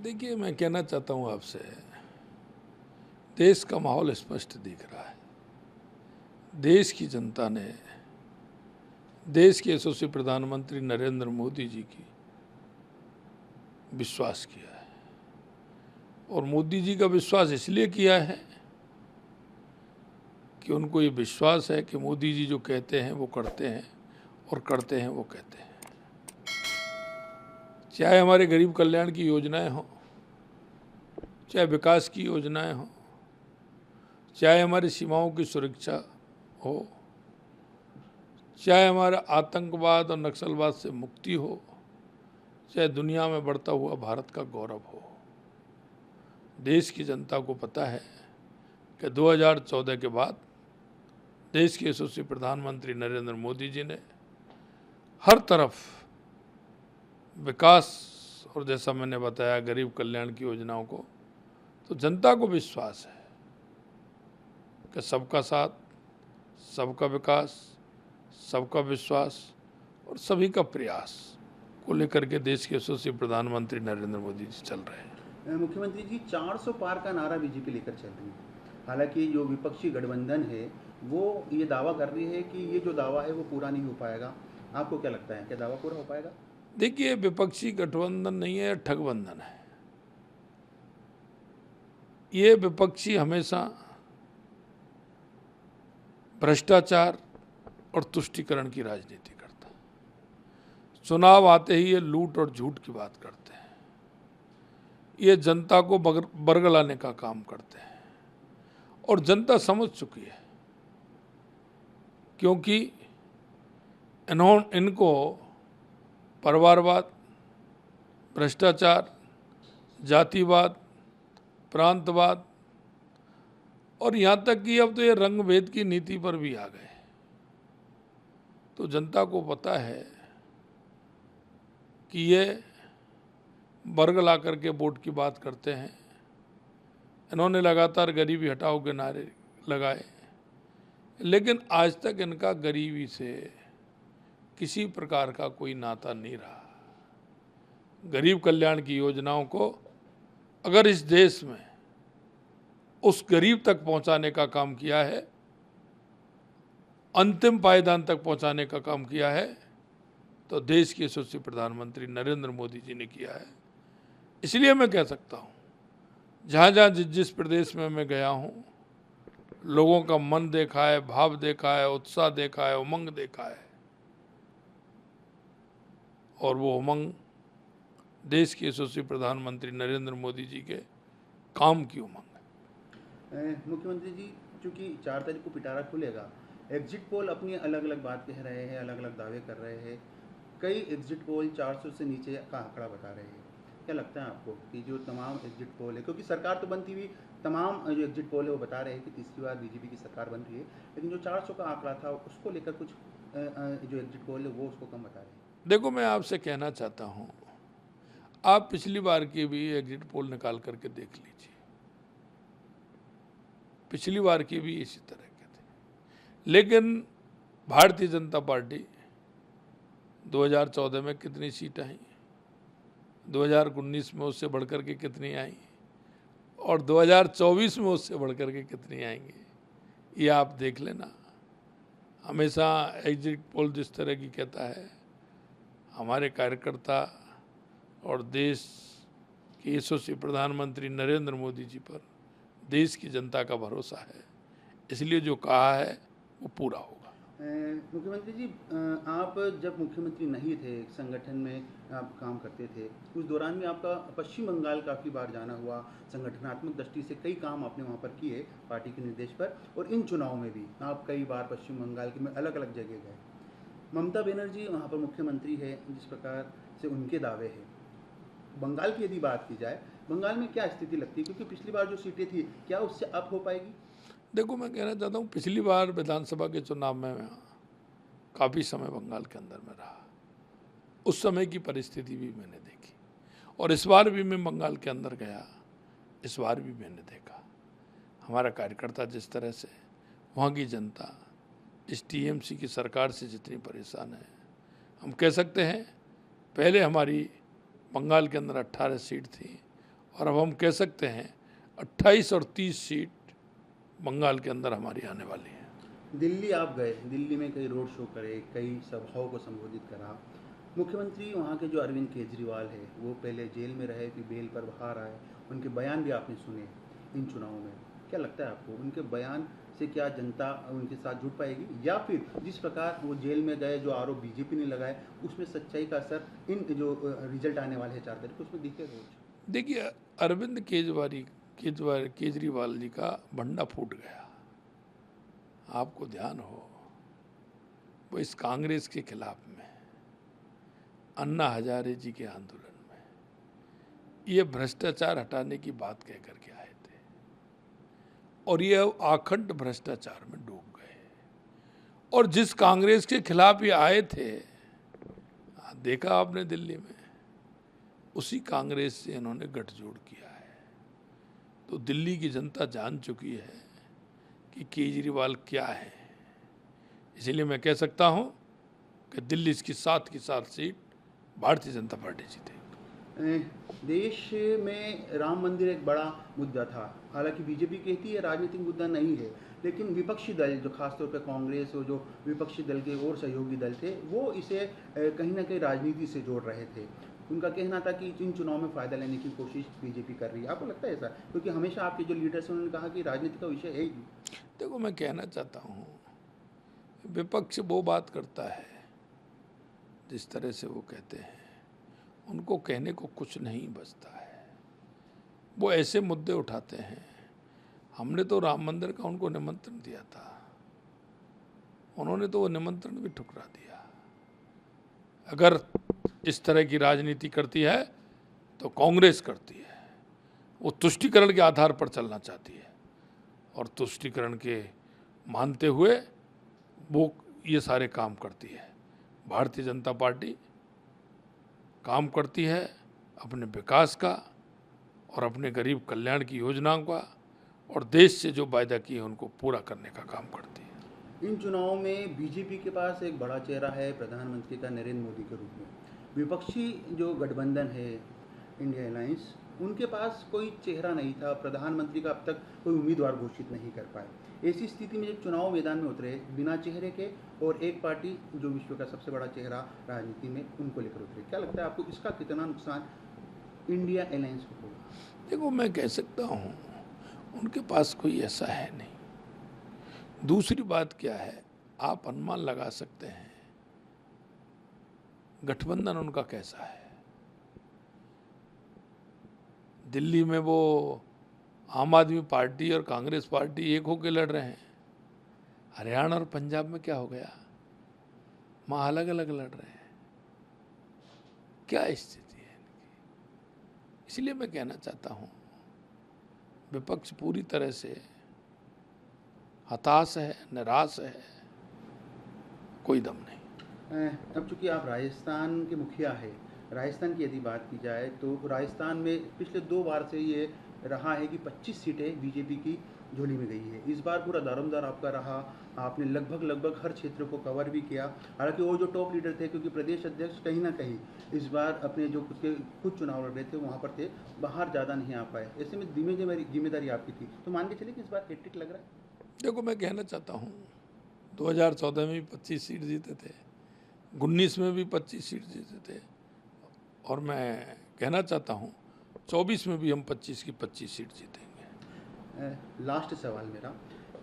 देखिए, मैं कहना चाहता हूँ आपसे, देश का माहौल स्पष्ट दिख रहा है। देश की जनता ने देश के यशस्वी प्रधानमंत्री नरेंद्र मोदी जी की विश्वास किया है, और मोदी जी का विश्वास इसलिए किया है कि उनको ये विश्वास है कि मोदी जी जो कहते हैं वो करते हैं, और करते हैं वो कहते हैं। चाहे हमारे गरीब कल्याण की योजनाएं हों, चाहे विकास की योजनाएं हों, चाहे हमारी सीमाओं की सुरक्षा हो, चाहे हमारा आतंकवाद और नक्सलवाद से मुक्ति हो, चाहे दुनिया में बढ़ता हुआ भारत का गौरव हो, देश की जनता को पता है कि 2014 के बाद देश के यशस्वी प्रधानमंत्री नरेंद्र मोदी जी ने हर तरफ विकास और जैसा मैंने बताया गरीब कल्याण की योजनाओं को, तो जनता को विश्वास है कि सबका साथ, सबका विकास, सबका विश्वास और सभी का प्रयास को लेकर के देश के यशस्वी प्रधानमंत्री नरेंद्र मोदी जी चल रहे हैं। मुख्यमंत्री जी, 400 पार का नारा बीजेपी लेकर चल रही है। हालांकि जो विपक्षी गठबंधन है वो ये दावा कर रही है कि ये जो दावा है वो पूरा नहीं हो पाएगा। आपको क्या लगता है, क्या दावा पूरा हो पाएगा? देखिए, विपक्षी गठबंधन नहीं है, ठगबंधन है। ये विपक्षी हमेशा भ्रष्टाचार और तुष्टीकरण की राजनीति करता है। चुनाव आते ही ये लूट और झूठ की बात करते हैं, ये जनता को बरगलाने का काम करते हैं, और जनता समझ चुकी है, क्योंकि इनको परिवारवाद, भ्रष्टाचार, जातिवाद, प्रांतवाद और यहाँ तक कि अब तो ये रंग-भेद की नीति पर भी आ गए। तो जनता को पता है कि ये बरगला करके वोट की बात करते हैं। इन्होंने लगातार गरीबी हटाओ के नारे लगाए, लेकिन आज तक इनका गरीबी से किसी प्रकार का कोई नाता नहीं रहा। गरीब कल्याण की योजनाओं को अगर इस देश में उस गरीब तक पहुंचाने का काम किया है, अंतिम पायदान तक पहुंचाने का काम किया है, तो देश के यशस्वी प्रधानमंत्री नरेंद्र मोदी जी ने किया है। इसलिए मैं कह सकता हूं, जहां जहां जिस प्रदेश में मैं गया हूं, लोगों का मन देखा है, भाव देखा है, उत्साह देखा है, उमंग देखा है, और वो उमंग देश के यशस्वी प्रधानमंत्री नरेंद्र मोदी जी के काम की उमंग है। मुख्यमंत्री जी, चूंकि 4 तारीख को पिटारा खुलेगा, एग्जिट पोल अपनी अलग अलग बात कह रहे हैं, अलग अलग दावे कर रहे हैं। कई एग्जिट पोल 400 से नीचे का आंकड़ा बता रहे हैं। क्या लगता है आपको कि जो तमाम एग्जिट पोल है, क्योंकि सरकार तो बनती हुई, तमाम जो एग्जिट पोल है वो बता रहे हैं कि तीसरी बार बीजेपी की सरकार बन रही है, लेकिन जो 400 का आंकड़ा था उसको लेकर कुछ जो एग्जिट पोल है वो उसको कम बता रहे हैं? देखो, मैं आपसे कहना चाहता हूँ, आप पिछली बार के भी एग्जिट पोल निकाल करके देख लीजिए। पिछली बार की भी इसी तरह के थे, लेकिन भारतीय जनता पार्टी 2014 में कितनी सीट आई, 2019 में उससे बढ़कर के कितनी आई, और 2024 में उससे बढ़कर के कितनी आएंगी, ये आप देख लेना। हमेशा एग्जिट पोल जिस तरह की कहता है, हमारे कार्यकर्ता और देश के यशस्वी प्रधानमंत्री नरेंद्र मोदी जी पर देश की जनता का भरोसा है, इसलिए जो कहा है वो पूरा होगा। मुख्यमंत्री जी, आप जब मुख्यमंत्री नहीं थे, एक संगठन में आप काम करते थे, उस दौरान में आपका पश्चिम बंगाल काफ़ी बार जाना हुआ। संगठनात्मक दृष्टि से कई काम आपने वहाँ पर किए पार्टी के निर्देश पर, और इन चुनाव में भी आप कई बार पश्चिम बंगाल के में अलग अलग जगह गए। ममता बनर्जी वहाँ पर मुख्यमंत्री है, जिस प्रकार से उनके दावे हैं, बंगाल की यदि बात की जाए, बंगाल में क्या स्थिति लगती है? क्योंकि पिछली बार जो सीटें थी, क्या उससे अप हो पाएगी? देखो, मैं कहना चाहता हूँ, पिछली बार विधानसभा के चुनाव में मैं काफ़ी समय बंगाल के अंदर में रहा, उस समय की परिस्थिति भी मैंने देखी, और इस बार भी मैं बंगाल के अंदर गया, इस बार भी मैंने देखा हमारा कार्यकर्ता जिस तरह से, वहाँ की जनता इस टीएमसी की सरकार से जितनी परेशान है। हम कह सकते हैं, पहले हमारी बंगाल के अंदर 18 सीट थी और अब हम कह सकते हैं 28 और 30 सीट बंगाल के अंदर हमारी आने वाली है। दिल्ली आप गए, दिल्ली में कई रोड शो करे, कई सभाओं को संबोधित करा। मुख्यमंत्री वहाँ के जो अरविंद केजरीवाल है, वो पहले जेल में रहे, फिर बेल पर बाहर आए, उनके बयान भी आपने सुने इन चुनावों में। क्या लगता है आपको, उनके बयान से क्या जनता उनके साथ जुड़ पाएगी, या फिर जिस प्रकार वो जेल में गए, जो आरोप बीजेपी ने लगाए, उसमें सच्चाई का असर इन जो रिजल्ट आने वाले हैं 4 तारीख को, उसमें दिखेगा कुछ? देखिए, अरविंद केजरीवाल जी का भंडा फूट गया। आपको ध्यान हो, वो इस कांग्रेस के खिलाफ में, अन्ना हजारे जी के आंदोलन में ये भ्रष्टाचार हटाने की बात कह करके आए थे, और ये आखंड भ्रष्टाचार में डूब गए। और जिस कांग्रेस के खिलाफ ये आए थे, देखा आपने दिल्ली में, उसी कांग्रेस से इन्होंने गठजोड़ किया है। तो दिल्ली की जनता जान चुकी है कि केजरीवाल क्या है। इसीलिए मैं कह सकता हूं कि दिल्ली की 7 की 7 सीट भारतीय जनता पार्टी जीतेगी। देश में राम मंदिर एक बड़ा मुद्दा था। हालांकि बीजेपी कहती है राजनीतिक मुद्दा नहीं है, लेकिन विपक्षी दल, जो खासतौर पर कांग्रेस और जो विपक्षी दल के और सहयोगी दल थे, वो इसे कहीं ना कहीं राजनीति से जोड़ रहे थे। उनका कहना था कि इन चुनाव में फ़ायदा लेने की कोशिश बीजेपी कर रही है। आपको लगता है ऐसा? क्योंकि हमेशा आपके जो लीडर्स हैं उन्होंने कहा कि राजनीति का विषय है ही। देखो, मैं कहना चाहता हूँ, विपक्ष वो बात करता है जिस तरह से वो कहते हैं, उनको कहने को कुछ नहीं बचता है। वो ऐसे मुद्दे उठाते हैं। हमने तो राम मंदिर का उनको निमंत्रण दिया था, उन्होंने तो वो निमंत्रण भी ठुकरा दिया। अगर इस तरह की राजनीति करती है तो कांग्रेस करती है। वो तुष्टीकरण के आधार पर चलना चाहती है, और तुष्टीकरण के मानते हुए वो ये सारे काम करती है। भारतीय जनता पार्टी काम करती है अपने विकास का और अपने गरीब कल्याण की योजनाओं का, और देश से जो वायदा किए उनको पूरा करने का काम करती है। इन चुनावों में बीजेपी के पास एक बड़ा चेहरा है प्रधानमंत्री का, नरेंद्र मोदी के रूप में। विपक्षी जो गठबंधन है, इंडिया अलायंस, उनके पास कोई चेहरा नहीं था, प्रधानमंत्री का अब तक कोई उम्मीदवार घोषित नहीं कर पाए। ऐसी स्थिति में जब चुनाव मैदान में उतरे बिना चेहरे के, और एक पार्टी जो विश्व का सबसे बड़ा चेहरा राजनीति में, उनको लेकर उतरे, क्या लगता है आपको, इसका कितना नुकसान इंडिया अलायंस को होगा? देखो, मैं कह सकता हूँ उनके पास कोई ऐसा है नहीं। दूसरी बात क्या है, आप अनुमान लगा सकते हैं गठबंधन उनका कैसा है। दिल्ली में वो आम आदमी पार्टी और कांग्रेस पार्टी एक होकर लड़ रहे हैं। हरियाणा और पंजाब में क्या हो गया, वहाँ अलग अलग लड़ रहे हैं। क्या स्थिति है इनकी। इसलिए मैं कहना चाहता हूँ, विपक्ष पूरी तरह से हताश है, निराश है, कोई दम नहीं। अब चूंकि आप राजस्थान के मुखिया है, राजस्थान की यदि बात की जाए तो राजस्थान में पिछले 2 बार से ये रहा है कि 25 सीटें बीजेपी की झोली में गई है। इस बार पूरा दारोमदार आपका रहा, आपने लगभग हर क्षेत्र को कवर भी किया। हालांकि वो जो टॉप लीडर थे, क्योंकि प्रदेश अध्यक्ष कहीं ना कहीं इस बार अपने जो खुद चुनाव लड़ रहे थे वहाँ पर थे, बाहर ज़्यादा नहीं आ पाए। ऐसे में जिम्मेदारी आपकी थी, तो मान के चलिए कि इस बार हैट्रिक लग रहा है। देखो, मैं कहना चाहता हूँ 2014 में भी 25 सीट जीते थे, 19 में भी 25 सीट जीते थे, और मैं कहना चाहता हूँ 24 में भी हम 25 की 25 सीट जीतेंगे। लास्ट सवाल मेरा,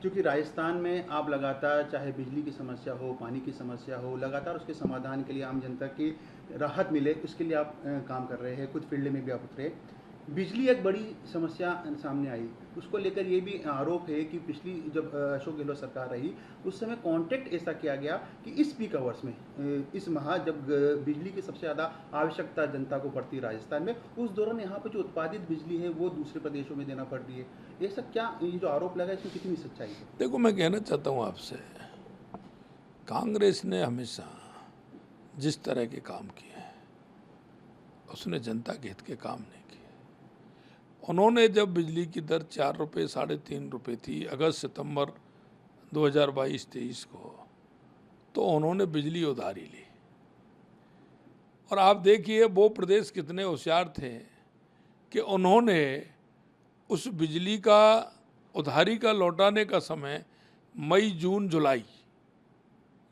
क्योंकि राजस्थान में आप लगातार, चाहे बिजली की समस्या हो, पानी की समस्या हो, लगातार उसके समाधान के लिए, आम जनता की राहत मिले, उसके लिए आप काम कर रहे हैं, खुद फील्ड में भी आप उतरे। बिजली एक बड़ी समस्या सामने आई, उसको लेकर ये भी आरोप है कि पिछली जब अशोक गहलोत सरकार रही, उस समय कॉन्ट्रैक्ट ऐसा किया गया कि इस पीक आवर्स में, इस माह जब बिजली की सबसे ज़्यादा आवश्यकता जनता को पड़ती है राजस्थान में, उस दौरान यहाँ पर जो उत्पादित बिजली है वो दूसरे प्रदेशों में देना पड़ रही है। ये सब क्या, ये जो आरोप लगा, इसमें कितनी सच्चाई है? देखो, मैं कहना चाहता हूँ आपसे, कांग्रेस ने हमेशा जिस तरह के काम किए हैं, उसने जनता के हित के काम नहीं किए। उन्होंने जब बिजली की दर 4 रुपये, 3.5 रुपये थी अगस्त सितंबर 2022-23 को, तो उन्होंने बिजली उधारी ली। और आप देखिए वो प्रदेश कितने होशियार थे कि उन्होंने उस बिजली का उधारी का लौटाने का समय मई जून जुलाई,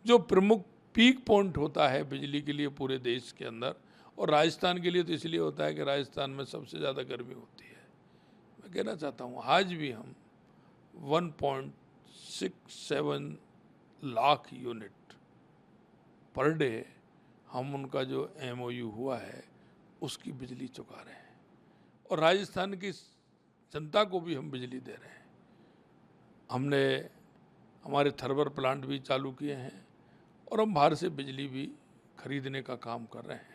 जो प्रमुख पीक पॉइंट होता है बिजली के लिए पूरे देश के अंदर, और राजस्थान के लिए तो इसलिए होता है कि राजस्थान में सबसे ज़्यादा गर्मी होती है। मैं कहना चाहता हूँ आज भी हम 1.67 लाख यूनिट पर डे हम उनका जो MOU हुआ है उसकी बिजली चुका रहे हैं, और राजस्थान की जनता को भी हम बिजली दे रहे हैं। हमने हमारे थर्मल प्लांट भी चालू किए हैं और हम बाहर से बिजली भी खरीदने का काम कर रहे हैं।